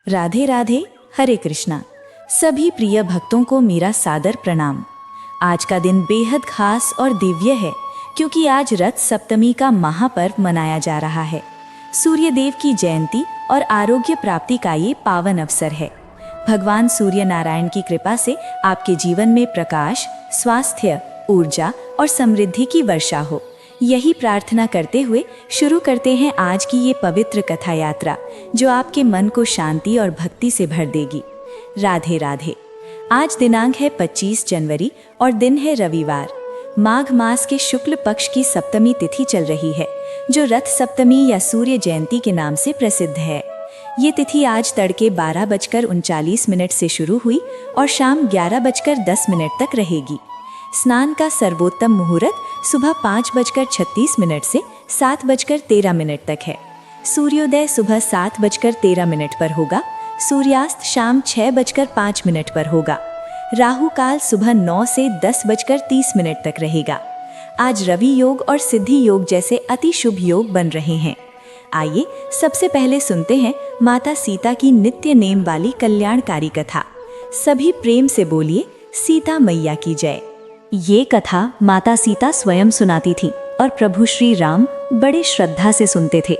राधे राधे, हरे कृष्णा। सभी प्रिय भक्तों को मेरा सादर प्रणाम। आज का दिन बेहद खास और दिव्य है क्योंकि आज रथ सप्तमी का महापर्व मनाया जा रहा है। सूर्य देव की जयंती और आरोग्य प्राप्ति का ये पावन अवसर है। भगवान सूर्य नारायण की कृपा से आपके जीवन में प्रकाश, स्वास्थ्य, ऊर्जा और समृद्धि की वर्षा हो, यही प्रार्थना करते हुए शुरू करते हैं आज की ये पवित्र कथा यात्रा, जो आपके मन को शांति और भक्ति से भर देगी। राधे राधे। आज दिनांक है 25 जनवरी और दिन है रविवार। माघ मास के शुक्ल पक्ष की सप्तमी तिथि चल रही है, जो रथ सप्तमी या सूर्य जयंती के नाम से प्रसिद्ध है। ये तिथि आज तड़के 12:39 से शुरू हुई और शाम 11:10 तक रहेगी। स्नान का सर्वोत्तम मुहूर्त सुबह 5:36 से 7:13 तक है। सूर्योदय सुबह 7:13 पर होगा। सूर्यास्त शाम 6:05 पर होगा। राहु काल सुबह 9 से 10:30 तक रहेगा। आज रवि योग और सिद्धि योग जैसे अति शुभ योग बन रहे हैं। आइए सबसे पहले सुनते हैं माता सीता की नित्य नेम वाली कल्याणकारी कथा। सभी प्रेम से बोलिए सीता मैया की जय। ये कथा माता सीता स्वयं सुनाती थी और प्रभु श्री राम बड़े श्रद्धा से सुनते थे।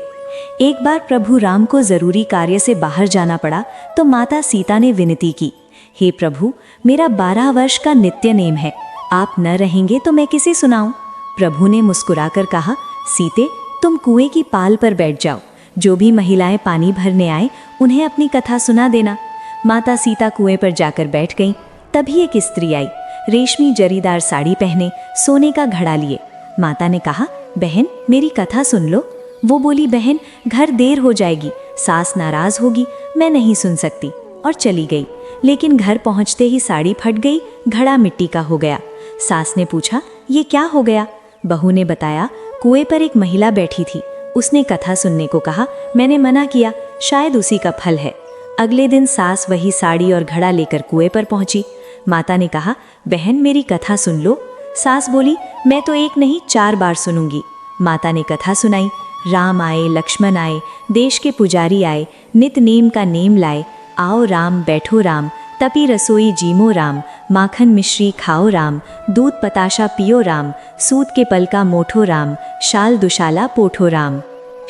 एक बार प्रभु राम को जरूरी कार्य से बाहर जाना पड़ा तो माता सीता ने विनती की, हे प्रभु, मेरा 12 वर्ष का नित्य नेम है, आप न रहेंगे तो मैं किसे सुनाऊं? प्रभु ने मुस्कुराकर कहा, सीते, तुम कुएं की पाल पर बैठ जाओ। जो भी महिलाएं पानी भरने आए उन्हें अपनी कथा सुना देना। माता सीता कुएं पर जाकर बैठ गईं। तभी एक स्त्री आई, रेशमी जरीदार साड़ी पहने, सोने का घड़ा लिए। माता ने कहा, बहन, मेरी कथा सुन लो। वो बोली, बहन, घर देर हो जाएगी, सास नाराज होगी, मैं नहीं सुन सकती, और चली गई। लेकिन घर पहुंचते ही साड़ी फट गई, घड़ा मिट्टी का हो गया। सास ने पूछा, ये क्या हो गया? बहू ने बताया, कुएं पर एक महिला बैठी थी, उसने कथा सुनने को कहा, मैंने मना किया, शायद उसी का फल है। अगले दिन सास वही साड़ी और घड़ा लेकर कुएं पर पहुंची। माता ने कहा, बहन, मेरी कथा सुन लो। सास बोली, मैं तो एक नहीं 4 बार सुनूंगी। माता ने कथा सुनाई। राम आए, लक्ष्मण आए, देश के पुजारी आए, नित नेम का नेम लाए। आओ राम, बैठो राम, तपी रसोई जीमो राम, माखन मिश्री खाओ राम, दूध पताशा पियो राम, सूत के पलका मोठो राम, शाल दुशाला पोठो राम।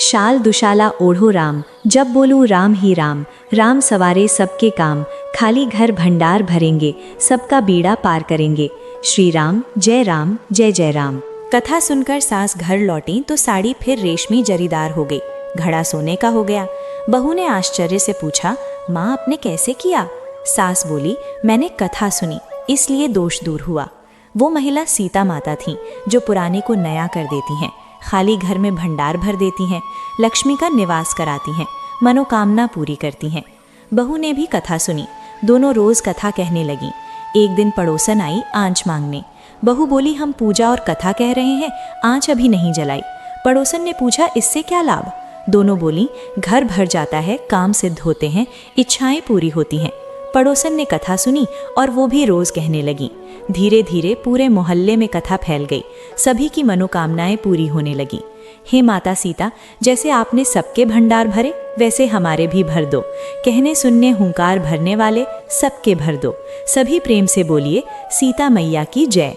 शाल दुशाला ओढ़ो राम, जब बोलूँ राम ही राम, राम सवारे सबके काम, खाली घर भंडार भरेंगे, सबका बीड़ा पार करेंगे। श्री राम, जय राम, जय जय राम। कथा सुनकर सास घर लौटी तो साड़ी फिर रेशमी जरीदार हो गई, घड़ा सोने का हो गया। बहू ने आश्चर्य से पूछा, माँ, आपने कैसे किया? सास बोली, मैंने कथा सुनी, इसलिए दोष दूर हुआ। वो महिला सीता माता थी, जो पुराने को नया कर देती हैं, खाली घर में भंडार भर देती हैं, लक्ष्मी का निवास कराती हैं, मनोकामना पूरी करती हैं। बहू ने भी कथा सुनी, दोनों रोज कथा कहने लगी। एक दिन पड़ोसन आई आंच मांगने। बहू बोली, हम पूजा और कथा कह रहे हैं, आंच अभी नहीं जलाई। पड़ोसन ने पूछा, इससे क्या लाभ? दोनों बोली, घर भर जाता है, काम सिद्ध होते हैं, इच्छाएं पूरी होती हैं। पड़ोसन ने कथा सुनी और वो भी रोज कहने लगी। धीरे धीरे पूरे मोहल्ले में कथा फैल गई, सभी की मनोकामनाएं पूरी होने लगी। हे माता सीता, जैसे आपने सबके भंडार भरे, वैसे हमारे भी भर दो। कहने सुनने हुंकार भरने वाले सबके भर दो। सभी प्रेम से बोलिए सीता मैया की जय।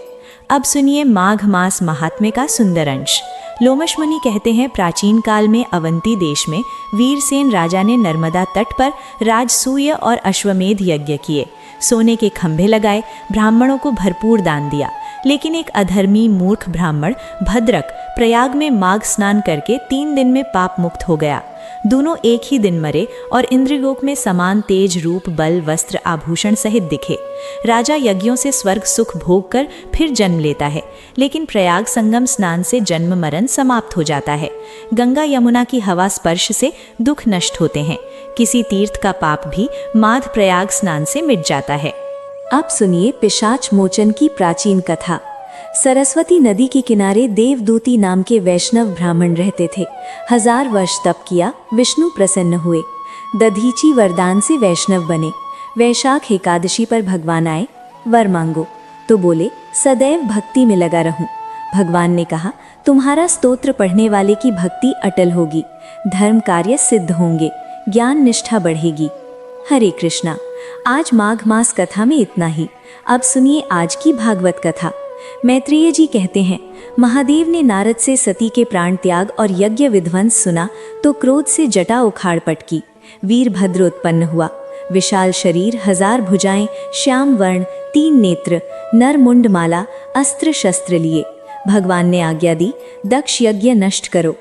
अब सुनिए माघ मास महात्म्य का सुंदर अंश। लोमश मुनि कहते हैं, प्राचीन काल में अवंती देश में वीरसेन राजा ने नर्मदा तट पर राजसूय और अश्वमेध यज्ञ किए, सोने के खंभे लगाए, ब्राह्मणों को भरपूर दान दिया। लेकिन एक अधर्मी मूर्ख ब्राह्मण भद्रक प्रयाग में माघ स्नान करके 3 दिन में पाप मुक्त हो गया। दोनों एक ही दिन मरे और इंद्रलोक में समान तेज, रूप, बल, वस्त्र, आभूषण सहित दिखे। राजा यज्ञों से स्वर्ग सुख भोग कर फिर जन्म लेता है, लेकिन प्रयाग संगम स्नान से जन्म मरण समाप्त हो जाता है। गंगा यमुना की हवा स्पर्श से दुख नष्ट होते हैं। किसी तीर्थ का पाप भी माघ प्रयाग स्नान से मिट जाता है। अब सुनिए पिशाच मोचन की प्राचीन कथा। सरस्वती नदी के किनारे देवदूती नाम के वैष्णव ब्राह्मण रहते थे। 1000 वर्ष तप किया, विष्णु प्रसन्न हुए, दधीची वरदान से वैष्णव बने। वैशाख एकादशी पर भगवान आए, वर मांगो, तो बोले सदैव भक्ति में लगा रहूं। भगवान ने कहा, तुम्हारा स्तोत्र पढ़ने वाले की भक्ति अटल होगी, धर्म कार्य सिद्ध होंगे, ज्ञान निष्ठा बढ़ेगी। हरे कृष्णा। आज माघ मास कथा में इतना ही। अब सुनिए आज की भागवत कथा। मैत्रेय जी कहते हैं, महादेव ने नारद से सती के प्राण त्याग और यज्ञ विध्वंस सुना तो क्रोध से जटा उखाड़ पटकी। वीरभद्र उत्पन्न हुआ। विशाल शरीर, 1000 भुजाएं, श्याम वर्ण, 3 नेत्र, नर मुंड माला, अस्त्र शस्त्र लिए। भगवान ने आज्ञा दी, दक्ष यज्ञ नष्ट करो।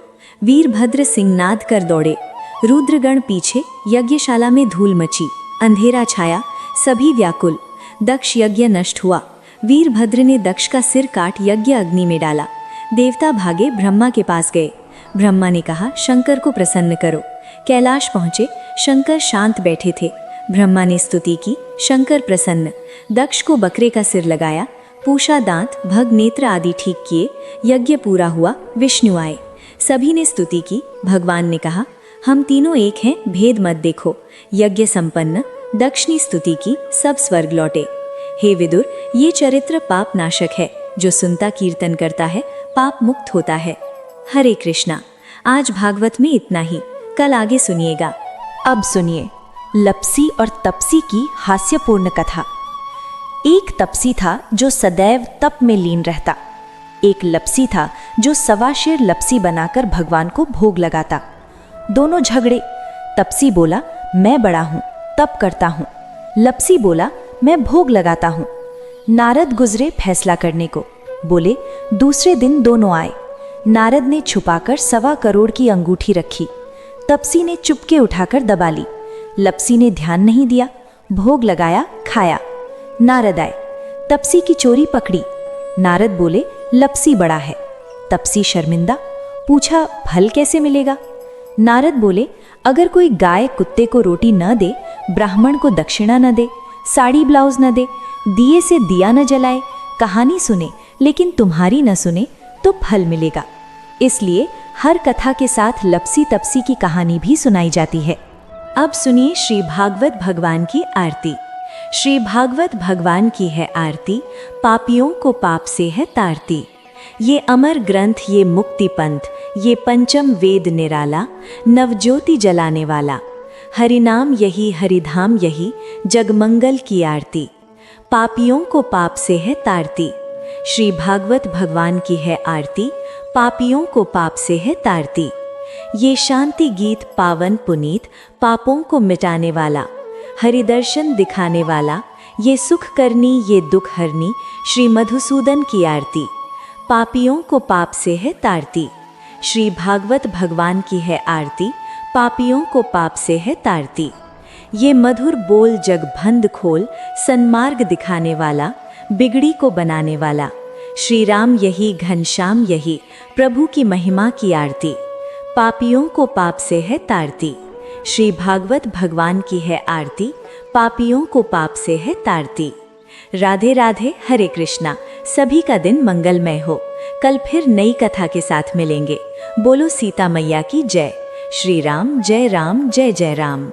वीरभद्र सिंहनाद कर दौड़े। रुद्रगण पीछे। यज्ञशाला में धूल मची, अंधेरा छाया, सभी व्याकुल। दक्ष यज्ञ नष्ट हुआ। वीरभद्र ने दक्ष का सिर काट यज्ञ अग्नि में डाला। देवता भागे, ब्रह्मा के पास गए। ब्रह्मा ने कहा, शंकर को प्रसन्न करो। कैलाश पहुंचे। शंकर शांत बैठे थे। ब्रह्मा ने स्तुति की, शंकर प्रसन्न। दक्ष को बकरे का सिर लगाया, पूषा, दांत, भग, नेत्र आदि ठीक किए। यज्ञ पूरा हुआ। विष्णु आए। सभी ने स्तुति की। भगवान ने कहा, हम तीनों एक हैं, भेद मत देखो। यज्ञ संपन्न। दक्ष ने स्तुति की, सब स्वर्ग लौटे। हे विदुर, ये चरित्र पाप नाशक है। जो सुनता कीर्तन करता है पाप मुक्त होता है। हरे कृष्णा। आज भागवत में इतना ही। कल आगे सुनिएगा। अब सुनिए लपसी और तपसी की हास्यपूर्ण कथा। एक तपसी था जो सदैव तप में लीन रहता। एक लपसी था जो 1.25 शेर लपसी बनाकर भगवान को भोग लगाता। दोनों झगड़े। तपसी बोला, मैं बड़ा हूं, तप करता हूं। लपसी बोला, मैं भोग लगाता हूं। नारद गुजरे फैसला करने को। बोले, दूसरे दिन दोनों आए। नारद ने छुपाकर 1.25 करोड़ की अंगूठी रखी। तपसी ने चुपके उठाकर दबा ली। लपसी ने ध्यान नहीं दिया, भोग लगाया, खाया। नारद आए। तपसी की चोरी पकड़ी। नारद बोले, लपसी बड़ा है। तपसी शर्मिंदा। पूछा, फल कैसे मिलेगा? नारद बोले, अगर कोई गाय कुत्ते को रोटी न दे, ब्राह्मण को दक्षिणा न दे, साड़ी ब्लाउज न दे, दिए से दिया न जलाए, कहानी सुने लेकिन तुम्हारी न सुने, तो फल मिलेगा। इसलिए हर कथा के साथ लपसी तपसी की कहानी भी सुनाई जाती है। अब सुनिए श्री भागवत भगवान की आरती। श्री भागवत भगवान की है आरती, पापियों को पाप से है तारती। ये अमर ग्रंथ, ये मुक्ति पंथ, ये पंचम वेद निराला, नवज्योति जलाने वाला। हरिनाम यही, हरिधाम यही, जगमंगल की आरती। पापियों को पाप से है तारती। श्री भागवत भगवान की है आरती, पापियों को पाप से है तारती। ये शांति गीत पावन पुनीत, पापों को मिटाने वाला, हरिदर्शन दिखाने वाला, ये सुख करनी ये दुख हरनी, श्री मधुसूदन की आरती। पापियों को पाप से है तारती। श्री भागवत भगवान की है आरती, पापियों को पाप से है तारती। ये मधुर बोल जगभंद खोल, सन्मार्ग दिखाने वाला, बिगड़ी को बनाने वाला। श्री राम यही, घनश्याम यही, प्रभु की महिमा की आरती। पापियों को पाप से है तारती। श्री भागवत भगवान की है आरती, पापियों को पाप से है तारती। राधे राधे, हरे कृष्णा। सभी का दिन मंगलमय हो। कल फिर नई कथा के साथ मिलेंगे। बोलो सीता मैया की जय। श्री राम जय राम, जय जय राम।